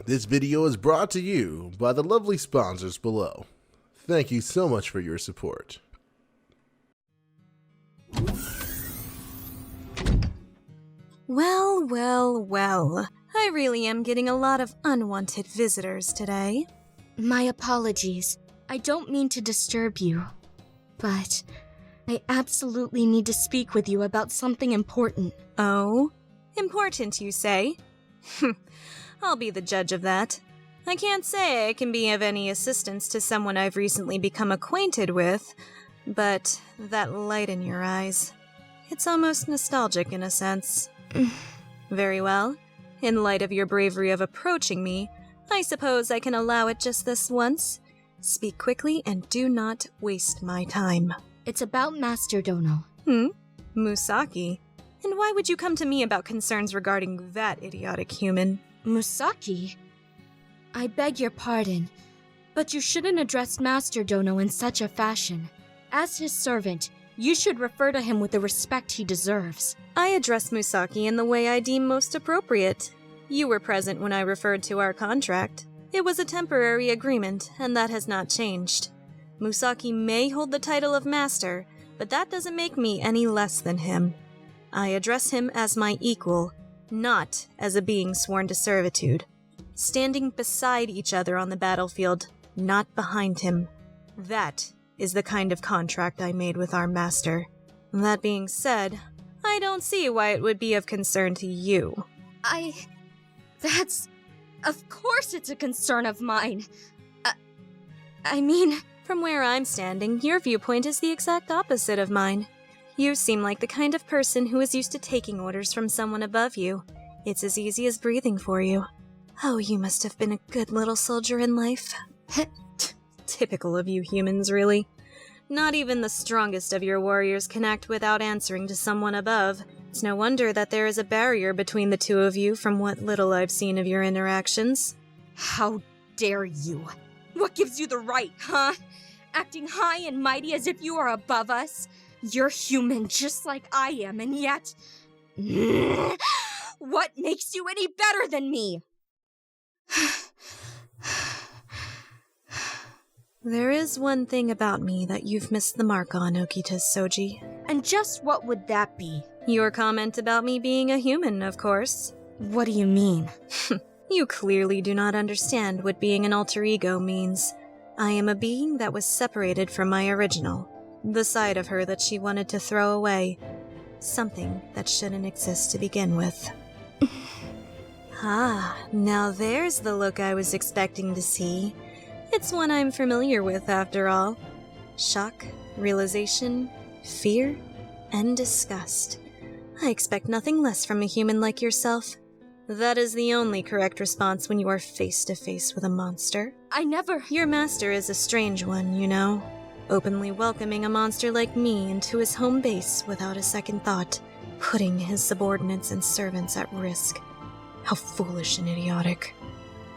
This video is brought to you by the lovely sponsors below. Thank you so much for your support. Well, well, well. I really am getting a lot of unwanted visitors today. My apologies. I don't mean to disturb you, but I absolutely need to speak with you about something important. Oh? Important, you say? I'll be the judge of that. I can't say I can be of any assistance to someone I've recently become acquainted with, but that light in your eyes, it's almost nostalgic in a sense. Very well. In light of your bravery of approaching me, I suppose I can allow it just this once. Speak quickly and do not waste my time. It's about Master Dono. Musaki? And why would you come to me about concerns regarding that idiotic human? Musaki? I beg your pardon, but you shouldn't address Master Dono in such a fashion. As his servant, you should refer to him with the respect he deserves. I address Musaki in the way I deem most appropriate. You were present when I referred to our contract. It was a temporary agreement, and that has not changed. Musaki may hold the title of Master, but that doesn't make me any less than him. I address him as my equal, not as a being sworn to servitude. Standing beside each other on the battlefield, not behind him. That is the kind of contract I made with our master. That being said, I don't see why it would be of concern to you. Of course it's a concern of mine. I mean... From where I'm standing, your viewpoint is the exact opposite of mine. You seem like the kind of person who is used to taking orders from someone above you. It's as easy as breathing for you. Oh, you must have been a good little soldier in life. Typical of you humans, really. Not even the strongest of your warriors can act without answering to someone above. It's no wonder that there is a barrier between the two of you from what little I've seen of your interactions. How dare you? What gives you the right, huh? Acting high and mighty as if you are above us? You're human just like I am, and yet... What makes you any better than me? There is one thing about me that you've missed the mark on, Okita Souji. And just what would that be? Your comment about me being a human, of course. What do you mean? You clearly do not understand what being an alter ego means. I am a being that was separated from my original. The side of her that she wanted to throw away. Something that shouldn't exist to begin with. Now there's the look I was expecting to see. It's one I'm familiar with, after all. Shock, realization, fear, and disgust. I expect nothing less from a human like yourself. That is the only correct response when you are face to face with a monster. Your master is a strange one, you know. Openly welcoming a monster like me into his home base without a second thought, putting his subordinates and servants at risk. How foolish and idiotic.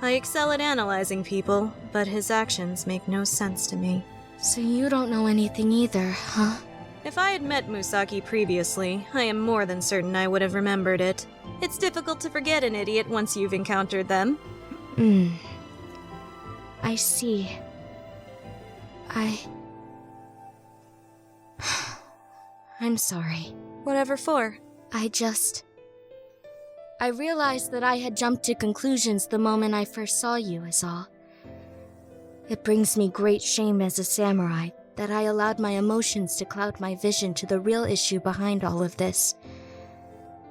I excel at analyzing people, but his actions make no sense to me. So you don't know anything either, huh? If I had met Musaki previously, I am more than certain I would have remembered it. It's difficult to forget an idiot once you've encountered them. I see. I'm sorry. Whatever for? I realized that I had jumped to conclusions the moment I first saw you, is all. It brings me great shame as a samurai that I allowed my emotions to cloud my vision to the real issue behind all of this.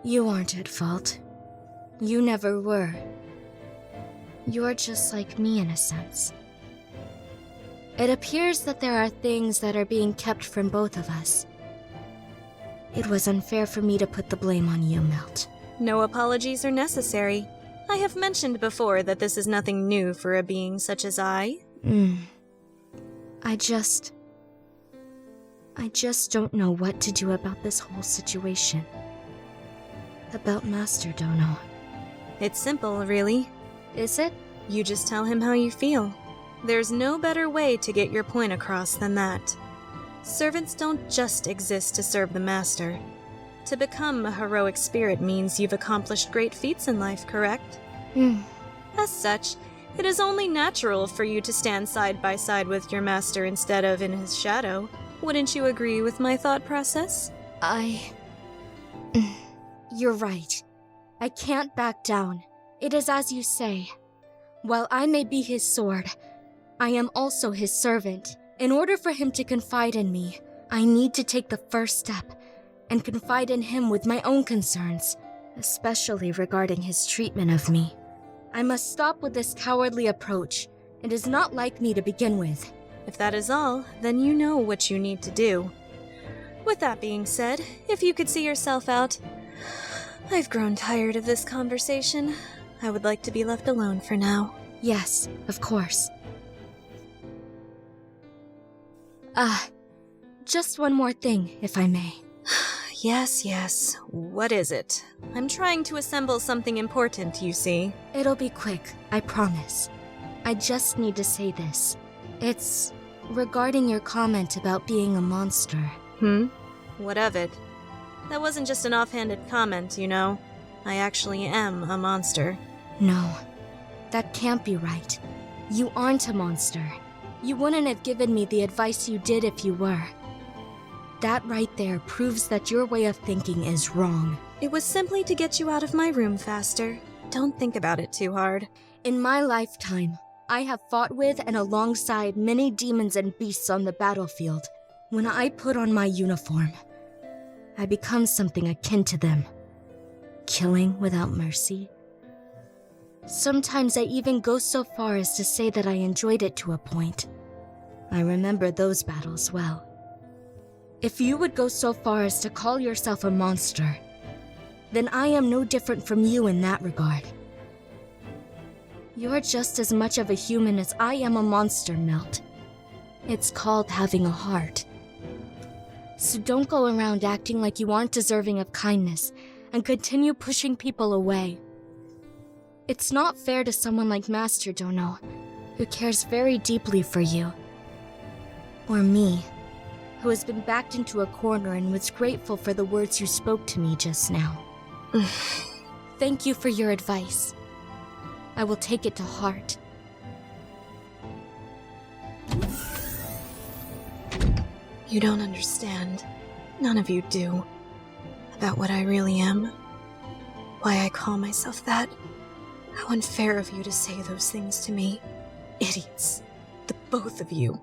You aren't at fault. You never were. You're just like me in a sense. It appears that there are things that are being kept from both of us. It was unfair for me to put the blame on you, Melt. No apologies are necessary. I have mentioned before that this is nothing new for a being such as I. I just don't know what to do about this whole situation. About Master Dono. It's simple, really. Is it? You just tell him how you feel. There's no better way to get your point across than that. Servants don't just exist to serve the master. To become a heroic spirit means you've accomplished great feats in life, correct? As such, it is only natural for you to stand side by side with your master instead of in his shadow. Wouldn't you agree with my thought process? You're right. I can't back down. It is as you say. While I may be his sword, I am also his servant. In order for him to confide in me, I need to take the first step and confide in him with my own concerns, especially regarding his treatment of me. I must stop with this cowardly approach. It is not like me to begin with. If that is all, then you know what you need to do. With that being said, if you could see yourself out, I've grown tired of this conversation. I would like to be left alone for now. Yes, of course. Just one more thing, if I may. Yes. What is it? I'm trying to assemble something important, you see. It'll be quick, I promise. I just need to say this. It's regarding your comment about being a monster. What of it? That wasn't just an offhanded comment, you know. I actually am a monster. No, that can't be right. You aren't a monster. You wouldn't have given me the advice you did if you were. That right there proves that your way of thinking is wrong. It was simply to get you out of my room faster. Don't think about it too hard. In my lifetime, I have fought with and alongside many demons and beasts on the battlefield. When I put on my uniform, I become something akin to them. Killing without mercy. Sometimes I even go so far as to say that I enjoyed it to a point. I remember those battles well. If you would go so far as to call yourself a monster, then I am no different from you in that regard. You're just as much of a human as I am a monster, Melt. It's called having a heart. So don't go around acting like you aren't deserving of kindness and continue pushing people away. It's not fair to someone like Master Dono, who cares very deeply for you. Or me, who has been backed into a corner and was grateful for the words you spoke to me just now. Thank you for your advice. I will take it to heart. You don't understand. None of you do. About what I really am. Why I call myself that. How unfair of you to say those things to me. Idiots. The both of you.